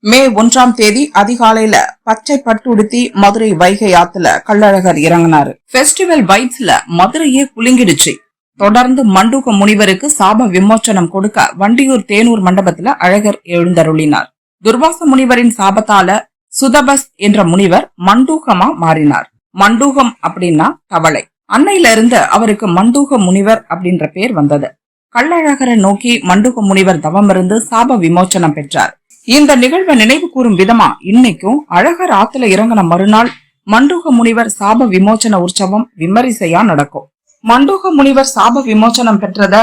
மே 1ஆம் தேதி அதிகாலையில பச்சை பட்டு உடுத்தி மதுரை வைகை ஆத்துல கள்ளழகர் இறங்கினாரு. பெஸ்டிவல் வைப்ஸ்ல மதுரையே குலுங்கிடுச்சு. தொடர்ந்து மண்டூக முனிவருக்கு சாப விமோச்சனம் கொடுக்க வண்டியூர் தேனூர் மண்டபத்துல அழகர் எழுந்தருளினார். துர்வாச முனிவரின் சாபத்தால சுதபஸ் என்ற முனிவர் மண்டூகமா மாறினார். மண்டூகம் அப்படின்னா தவளை. அன்னையில இருந்து அவருக்கு மண்டூக முனிவர் அப்படின்ற பேர் வந்தது. கள்ளழகரை நோக்கி மண்டூக முனிவர் தவம் இருந்து சாப விமோச்சனம் பெற்றார். இந்த நிகழ்வை நினைவு கூறும் விதமா இன்னைக்கும் அழகர் ஆத்துல இறங்கின மறுநாள் மண்டூக முனிவர் சாப விமோச்சன உற்சவம் விமரிசையா நடக்கும். மண்டூக முனிவர் சாப விமோச்சனம் பெற்றத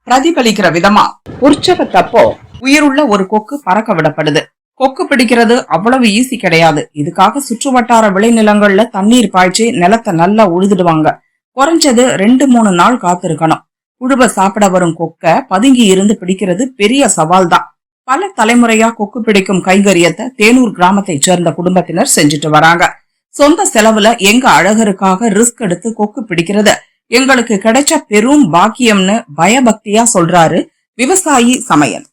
பிரதிபலிக்கிற விதமா உற்சவத்தப்போ உயிருள்ள ஒரு கொக்கு பறக்க விடப்படுது. கொக்கு பிடிக்கிறது அவ்வளவு ஈஸி கிடையாது. இதுக்காக சுற்று வட்டார விளைநிலங்கள்ல தண்ணீர் பாய்ச்சி நிலத்தை நல்லா உழுதுடுவாங்க. குறைஞ்சது 2-3 நாள் காத்திருக்கணும். புழுவ சாப்பிட வரும் கொக்க பதுங்கி இருந்து பிடிக்கிறது பெரிய சவால் தான். பல தலைமுறையா கொக்கு பிடிக்கும் கைங்கரியத்தை தேனூர் கிராமத்தை சேர்ந்த குடும்பத்தினர் செஞ்சுட்டு வராங்க. சொந்த செலவுல எங்க அழகருக்காக ரிஸ்க் எடுத்து கொக்கு பிடிக்கிறது எங்களுக்கு கிடைச்ச பெரும் பாக்கியம்னு பயபக்தியா சொல்றாரு விவசாயி சமயன்.